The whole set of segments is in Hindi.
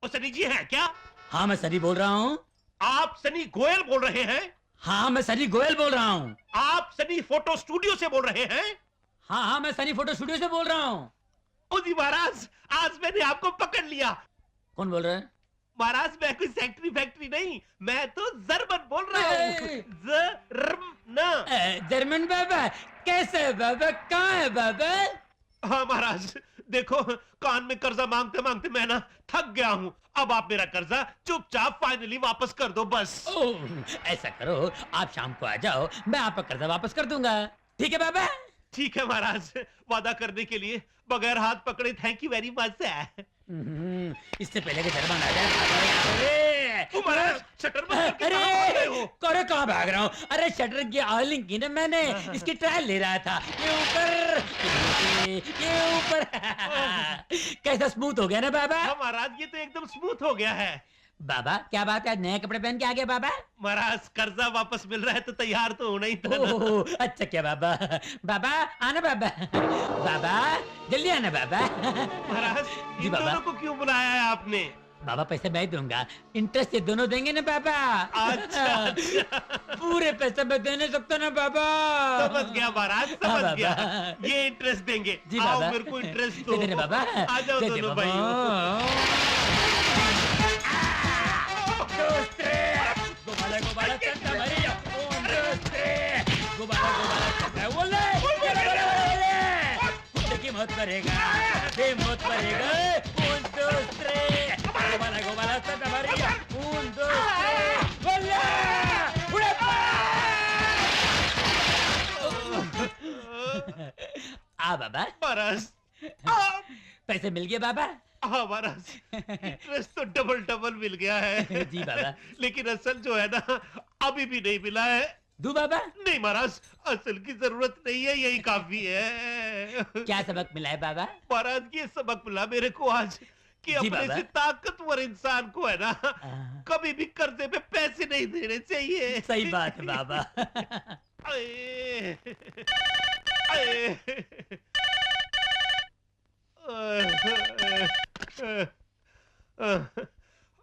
ओ सनी जी हैं क्या? हाँ मैं सनी बोल रहा हूँ। आप सनी गोयल बोल रहे हैं? हाँ मैं सनी गोयल बोल रहा हूँ। आप सनी फोटो स्टूडियो से बोल रहे हैं? हाँ हाँ मैं सनी फोटो स्टूडियो से बोल रहा हूँ। ओ जी महाराज, आज मैंने आपको पकड़ लिया। कौन बोल रहे हैं? महाराज मैं कोई सेक्रेटरी फैक्ट्री नहीं, मैं तो जर्मन बोल रहा हूँ। जर्मन बाबा? कैसे बाबा, कहाँ है बाबा? हाँ महाराज, देखो कान में कर्जा मांगते मांगते मैं ना थक गया हूँ। अब आप मेरा कर्जा चुपचाप फाइनली वापस कर दो बस। ऐसा करो, आप शाम को आ जाओ, मैं आपका कर्जा वापस कर दूंगा। ठीक है बाबा? ठीक है महाराज, वादा करने के लिए बगैर हाथ पकड़े थैंक यू वेरी मच। इससे पहले कि जर्मन आ जाए। महाराज शटर बंद करके अरे कहाँ भाग रहे हो? करे कहाँ भाग रहा हूँ? अरे शटर की ऑयलिंग की ना मैंने, इसकी ट्रायल ले रहा था। ये ऊपर कैसा स्मूथ हो गया ना बाबा? हाँ महाराज, ये तो एकदम स्मूथ हो गया है। बाबा क्या बात है, नए कपड़े पहन के आ गए बाबा? महाराज कर्जा वापस मिल रहा है तो तैयार तो होना ही था ना। ओह अच्छा क्या बाबा? बाबा आना बाबा, बाबा जल्दी आना बाबा। महाराज जी इन बाबा। दोनों को क्यों बुलाया है आपने? बाबा पैसे मैं दूंगा, इंटरेस्ट ये दोनों देंगे ना बाबा? अच्छा पूरे पैसे मैं दे नहीं सकता ना बाबा। समझ गया महाराज, हाँ, समझ बाबा। गया। ये इंटरेस्ट देंगे। जी आओ बाबा। मेरे को इंटरेस्ट दे देना दो। बाबा। आ जाओ दे दे दोनों बाबा। भाइयों। गोबाला गोबाला चंदा भरिया, ओम दोस्ते। गोबाला गोबाला चंदा बोले, कुत्ते की मौत करेगा, ये मौत करेगा। ओम दोस्ते, गोबाला गोबाला चंदा भरिया, ओम दोस्ते। बोले, उड़े आ बाबा। महाराज पैसे मिल गए बाबा? हाँ महाराज, इंटरेस्ट तो डबल डबल मिल गया है। जी बाबा। लेकिन असल जो है ना अभी भी नहीं मिला है। दू बाबा? नहीं महाराज, असल की जरूरत नहीं है, यही काफी है। क्या सबक मिला है बाबा? महाराज ये सबक मिला मेरे को आज कि जी अपने बाबा। से ताकतवर इंसान को है ना कभी भी कर्जे पे पैसे नहीं देने चाहिए। सही बात है बाबा। अये, अये,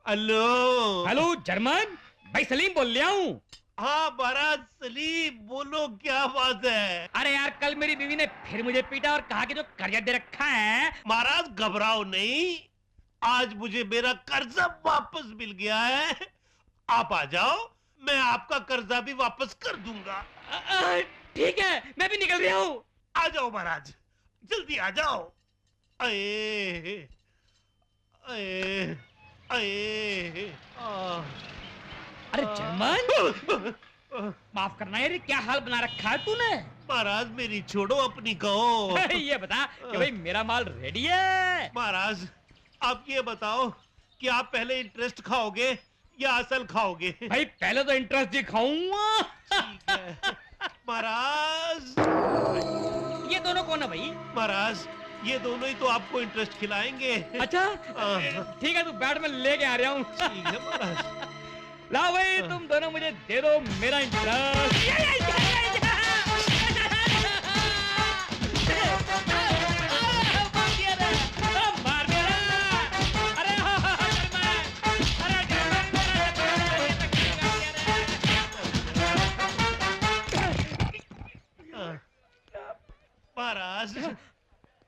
हेलो हेलो जर्मन भाई, सलीम बोल रहा हूँ। हाँ महाराज सलीम, बोलो क्या बात है? अरे यार कल मेरी बीवी ने फिर मुझे पीटा और कहा कि जो कर्जा दे रखा है। महाराज घबराओ नहीं, आज मुझे मेरा कर्जा वापस मिल गया है। आप आ जाओ, मैं आपका कर्जा भी वापस कर दूंगा। ठीक है, मैं भी निकल रहा हूँ। आ जाओ महाराज, जल्दी आ जाओ। अये, अये, अये, अरे जर्मन, माफ करना यार, ये क्या हाल बना रखा है तूने? महाराज मेरी छोड़ो, अपनी कहो। ये बता कि भाई मेरा माल रेडी है। महाराज आप ये बताओ कि आप पहले इंटरेस्ट खाओगे या असल खाओगे? भाई पहले तो इंटरेस्ट ही खाऊंगा। ठीक है महाराज। ये दोनों कौन है भाई? महाराज ये दोनों ही तो आपको इंटरेस्ट खिलाएंगे। अच्छा ठीक है, तू बैठ, मैं लेके आ रहा हूँ। ठीक है महाराज। लाओ भाई तुम दोनों मुझे दे दो मेरा इंटरेस्ट। महाराज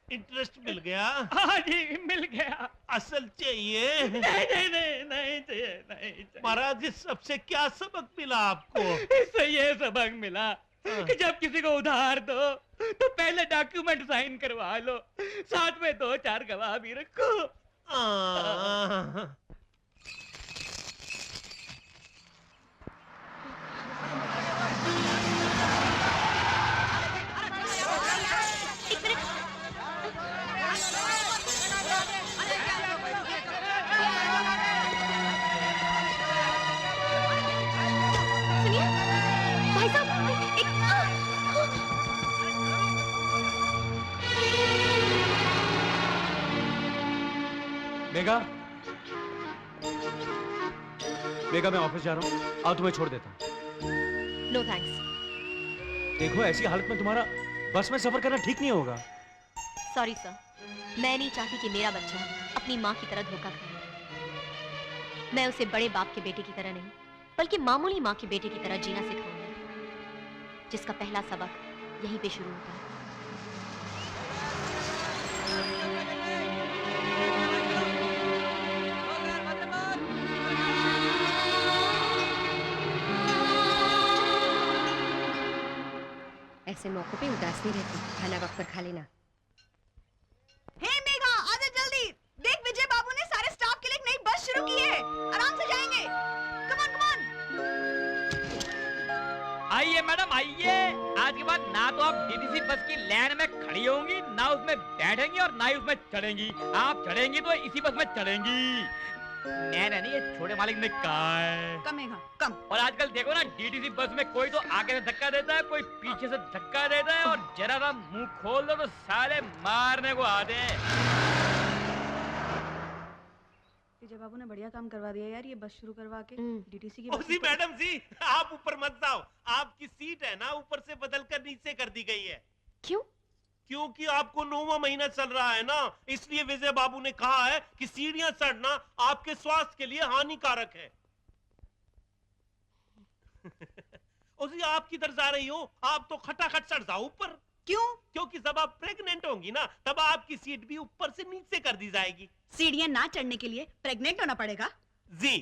इंटरेस्ट मिल गया? हाँ जी मिल गया। असल चाहिए? नहीं नहीं नहीं नहीं चाहिए, नहीं चाहिए। महाराज इस सबसे क्या सबक मिला आपको? इससे ये सबक मिला कि जब किसी को उधार दो तो पहले डॉक्यूमेंट साइन करवा लो, साथ में 2-4 गवाह भी रखो। भाई साहब मेघा, मेघा मैं ऑफिस जा रहा हूँ, आओ तुम्हें छोड़ देता हूँ। No thanks. देखो ऐसी हालत में तुम्हारा बस में सफर करना ठीक नहीं होगा। सॉरी सर, मैं नहीं चाहती कि मेरा बच्चा अपनी माँ की तरह धोखा खाए। मैं उसे बड़े बाप के बेटे की तरह नहीं, बल्कि मामूली माँ के बेटे की तरह जीना सिखाऊंगी, जिसका पहला सबक यहीं पे शुरू होता है। ऐसे मौकों पे उदास नहीं रहती, खाना वक्त पर खा लेना। हे मेघा, आजा जल्दी। देख विजय बाबू ने सारे स्टाफ के लिए एक नई बस शुरू की है। आराम से जाएंगे। Come on come on. आइए मैडम आइए। आज के बाद ना तो आप डीटीसी बस की लाइन में खड़ी होंगी, ना उसमें बैठेंगी और ना ही उसमें चढ़ेंगी। आप चढ़ेंगी तो इसी बस में चढ़ेंगी। मैंने नहीं, ये छोटे मालिक ने कहा है। कम मेघा, कम। और आजकल देखो ना, डीटीसी बस में कोई तो आगे से धक्का देता है, कोई पीछे से धक्का देता है, और जरा सा मुंह खोल दो तो साले मारने को आते हैं। विजय बाबू ने बढ़िया काम करवा दिया यार, ये बस शुरू करवा के डीटीसी की ओ बस जी मैडम जी, आप ऊपर मत जाओ। आपकी सीट है ना, ऊपर से बदलकर नीचे कर दी गई है। क्यों? क्योंकि आपको 9वां महीना चल रहा है ना, इसलिए विजय बाबू ने कहा है कि सीढ़ियां चढ़ना आपके स्वास्थ्य के लिए हानिकारक है। ओ जी, आप किधर जा रही हो? आप तो खटाखट चढ़ जाओ ऊपर। क्यों? क्योंकि जब आप प्रेग्नेंट होंगी ना, तब आपकी सीट भी ऊपर से नीचे कर दी जाएगी। सीढ़ियां ना चढ़ने के लिए प्रेग्नेंट होना पड़ेगा? जी।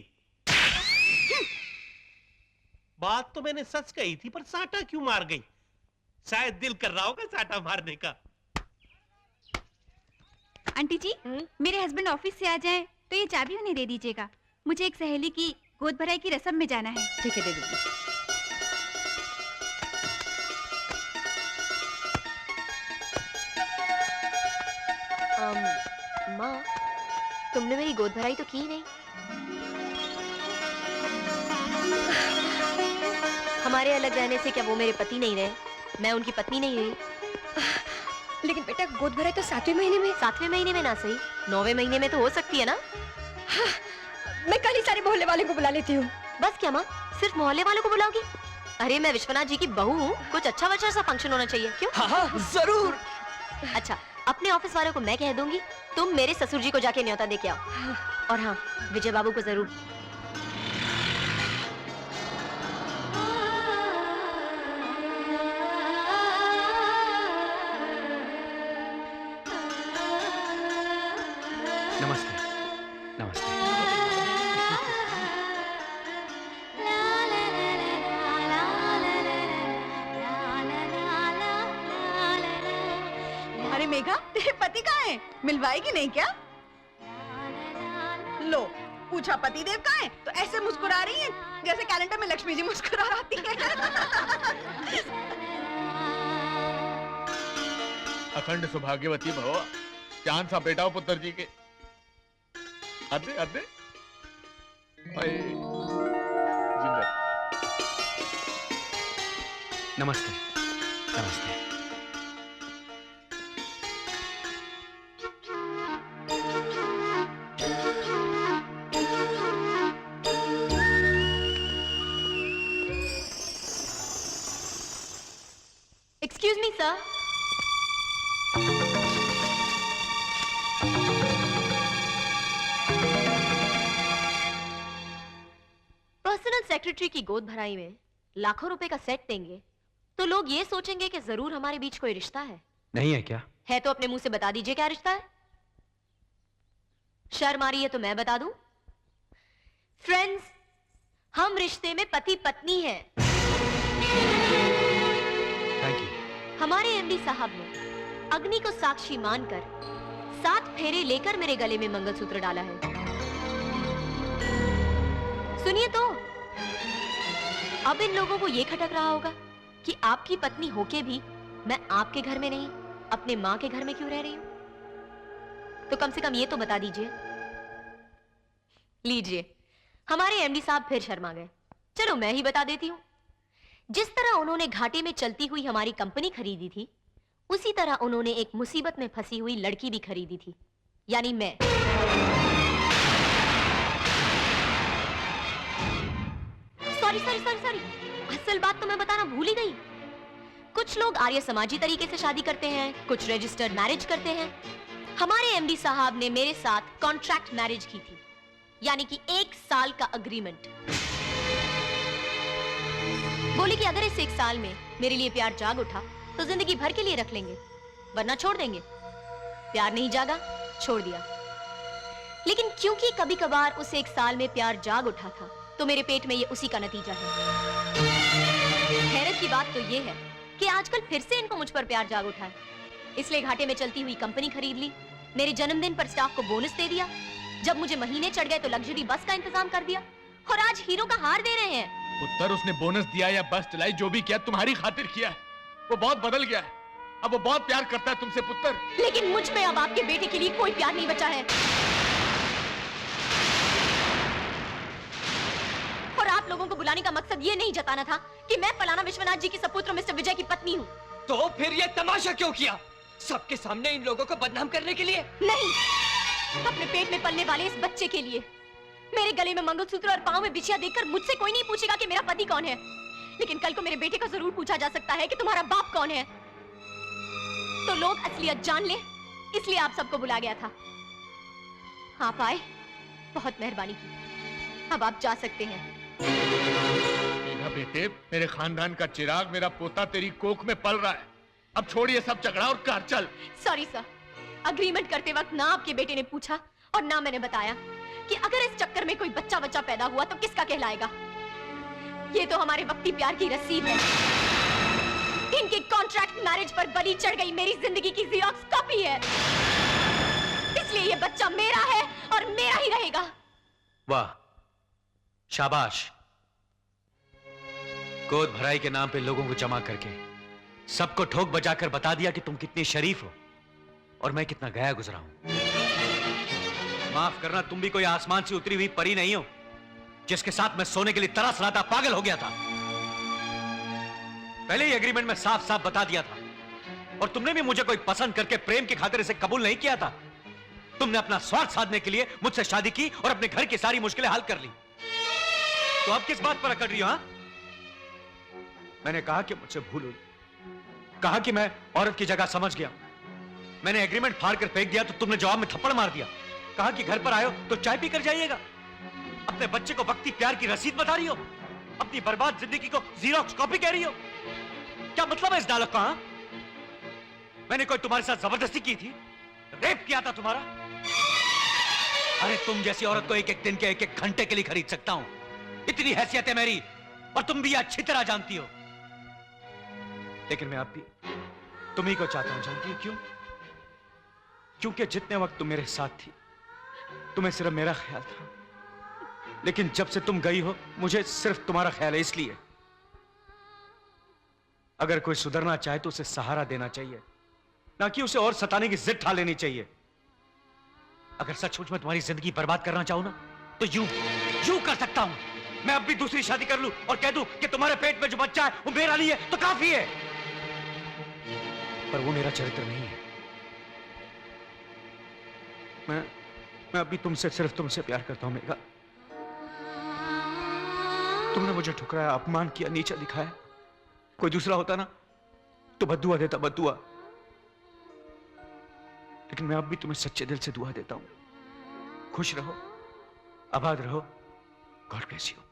बात तो मैंने सच कही थी, पर साटा क्यों मार गई? शायद दिल कर रहा होगा साटा मारने का। आंटी जी, मेरे हस्बैंड ऑफिस से आ जाएं तो ये चाबी उन्हें दे दीजिएगा। मुझे एक सहेली की गोद भराई की रस्म में जाना है। ठीक है, दे दीजिए। माँ, तुमने मेरी गोद भराई तो की नहीं। हमारे अलग रहने से क्या वो मेरे पति नहीं रहे? मैं उनकी पत्नी नहीं रही। लेकिन बेटा, गोद भराई तो 7वें महीने में। 7वें महीने में ना सही, 9वें महीने में तो हो सकती है ना। हाँ, मैं कल ही सारे मोहल्ले वाले को बुला लेती हूँ। बस क्या माँ, सिर्फ मोहल्ले वालों को बुलाओगी? अरे मैं विश्वनाथ जी की बहू हूँ, कुछ अच्छा वच्चा सा फंक्शन होना चाहिए। क्यों? हाँ, जरूर। अच्छा, अपने ऑफिस वालों को मैं कह दूंगी, तुम मेरे ससुर जी को जाके न्योता दे के आओ। और हाँ, विजय बाबू को जरूर। नमस्ते। नमस्ते। अरे मेघा, तेरे पति कहाँ हैं? मिलवाएगी नहीं क्या? लो, पूछा पति देव कहाँ हैं? तो ऐसे मुस्कुरा रही हैं जैसे कैलेंडर में लक्ष्मी जी मुस्कुराती हैं। अखंड सौभाग्यवती भव। चांद सा बेटा हो पुत्र जी के। अदे अदे जिंदा। नमस्ते। नमस्ते। Excuse me sir. Personal secretary की गोद भराई में लाखों रुपए का सेट देंगे तो लोग ये सोचेंगे कि जरूर हमारे बीच कोई रिश्ता है। नहीं है क्या? है तो अपने मुंह से बता दीजिए क्या रिश्ता है। शर्म आ रही है तो मैं बता दूं। फ्रेंड्स, हम रिश्ते में पति पत्नी हैं। Thank you. हमारे एमडी साहब ने अग्नि को साक्षी मानकर 7 फेरे लेकर मेरे गले में मंगलसूत्र डाला है। सुनिए तो, अब इन लोगों को यह खटक रहा होगा कि आपकी पत्नी होके भी मैं आपके घर में नहीं, अपने मां के घर में क्यों रह रही हूं। तो कम से कम ये तो बता दीजिए। लीजिए, हमारे एमडी साहब फिर शर्मा गए। चलो मैं ही बता देती हूं। जिस तरह उन्होंने घाटे में चलती हुई हमारी कंपनी खरीदी थी, उसी तरह उन्होंने एक मुसीबत में फंसी हुई लड़की भी खरीदी थी, यानी मैं। सॉरी, असल बात तो मैं बताना भूल ही गई। कुछ लोग आर्य समाजी तरीके से शादी करते हैं, कुछ रजिस्टर्ड मैरिज करते हैं। हमारे एमडी साहब ने मेरे साथ कॉन्ट्रैक्ट मैरिज की थी, यानी कि 1 साल का अग्रीमेंट। बोली कि अगर इस 1 साल में मेरे लिए प्यार जाग उठा तो जिंदगी भर के लिए रख लेंगे, वरना छोड़ देंगे। प्यार नहीं जागा, छोड़ दिया। लेकिन क्योंकि कभी कभार उस 1 साल में प्यार जाग उठा था, तो मेरे पेट में ये उसी का नतीजा है। हैरत की बात तो ये है कि आजकल फिर से इनको मुझ पर प्यार जाग उठा है, इसलिए घाटे में चलती हुई कंपनी खरीद ली, मेरे जन्मदिन पर स्टाफ को बोनस दे दिया, जब मुझे महीने चढ़ गए तो लग्जरी बस का इंतजाम कर दिया, और आज हीरो का हार दे रहे हैं। पुत्र, उसने बोनस दिया या बस चलाई, जो भी किया तुम्हारी खातिर किया है। वो बहुत बदल गया है, अब वो बहुत प्यार करता है तुमसे पुत्र। लेकिन मुझ में अब आपके बेटे के लिए कोई प्यार नहीं बचा है। और आप लोगों को बुलाने का मकसद ये नहीं जताना था कि मैं फलाना विश्वनाथ जी की सपुत्र मिस्टर विजय की पत्नी हूँ। तो फिर ये तमाशा क्यों किया? सबके सामने इन लोगों को बदनाम करने के लिए? नहीं, अपने पेट में पलने वाले इस बच्चे के लिए। मेरे गले में मंगलसूत्र और पांव में बिछिया देखकर मुझसे कोई नहीं पूछेगा कि मेरा पति कौन है, लेकिन कल को मेरे बेटे का जरूर पूछा जा सकता है कि तुम्हारा बाप कौन है। तो लोग असलियत जान ले, इसलिए आप सबको बुला गया था। आप आए, बहुत मेहरबानी की। अब आप जा सकते हैं। मेरा बेटे, मेरे खानदान का चिराग, मेरा पोता तेरी कोख में पल रहा है। अब छोड़िए सब झगड़ा और कार चल। सॉरी सर, अग्रीमेंट करते वक्त ना आपके बेटे ने पूछा और ना मैंने बताया कि अगर इस चक्कर में कोई बच्चा पैदा हुआ तो किसका कहलाएगा। ये तो हमारे वक्ती प्यार की रसीद है। इनके कॉन्ट्रैक्ट मैरिज पर बलि चढ़ गई मेरी जिंदगी की ज़ेरॉक्स कॉपी है, इसलिए ये बच्चा मेरा है और मेरा ही रहेगा। वाह, शाबाश। गोद भराई के नाम पे लोगों को जमा करके सबको ठोक बजाकर बता दिया कि तुम कितनी शरीफ हो और मैं कितना गया गुजरा हूं। माफ करना, तुम भी कोई आसमान से उतरी हुई परी नहीं हो जिसके साथ मैं सोने के लिए तरस रहा था, पागल हो गया था। पहले ही एग्रीमेंट में साफ साफ बता दिया था, और तुमने भी मुझे कोई पसंद करके प्रेम की खातिर इसे कबूल नहीं किया था। तुमने अपना स्वार्थ साधने के लिए मुझसे शादी की और अपने घर की सारी मुश्किलें हल कर ली। तो अब किस बात पर अकड़ रही हो? मैंने कहा कि मुझसे भूल हुई, कहा कि मैं औरत की जगह समझ गया। मैंने एग्रीमेंट फाड़ कर फेंक दिया तो तुमने जवाब में थप्पड़ मार दिया। कहा कि घर पर आयो तो चाय पी कर जाइएगा। अपने बच्चे को वक्ती प्यार की रसीद बता रही हो, अपनी बर्बाद जिंदगी को ज़ेरॉक्स कॉपी कह रही हो। क्या मतलब है इस डायलॉग का? मैंने कोई तुम्हारे साथ जबरदस्ती की थी, रेप किया था तुम्हारा? अरे तुम जैसी औरत को एक एक दिन के एक एक घंटे के लिए खरीद सकता हूं, इतनी हैसियत है मेरी, और तुम भी अच्छी तरह जानती हो। लेकिन मैं अब भी तुम ही को चाहता हूं। जानती हो क्यों? क्योंकि जितने वक्त तुम मेरे साथ थी तुम्हें सिर्फ मेरा ख्याल था, लेकिन जब से तुम गई हो मुझे सिर्फ तुम्हारा ख्याल है। इसलिए अगर कोई सुधरना चाहे तो उसे सहारा देना चाहिए, ना कि उसे और सताने की जिद ठान लेनी चाहिए। अगर सचमुच में तुम्हारी जिंदगी बर्बाद करना चाहूं ना तो यूं कर सकता हूं। मैं अब भी दूसरी शादी कर लूं और कह दूं कि तुम्हारे पेट में जो बच्चा है वो मेरा नहीं है तो काफी है। पर वो मेरा चरित्र नहीं है। मैं अभी सिर्फ तुमसे प्यार करता हूं मेघा। तुमने मुझे ठुकराया, अपमान किया, नीचा दिखाया। कोई दूसरा होता ना तो बद्दुआ देता, बद्दुआ। लेकिन मैं अब भी तुम्हें सच्चे दिल से दुआ देता हूं। खुश रहो, आबाद रहो। God bless you.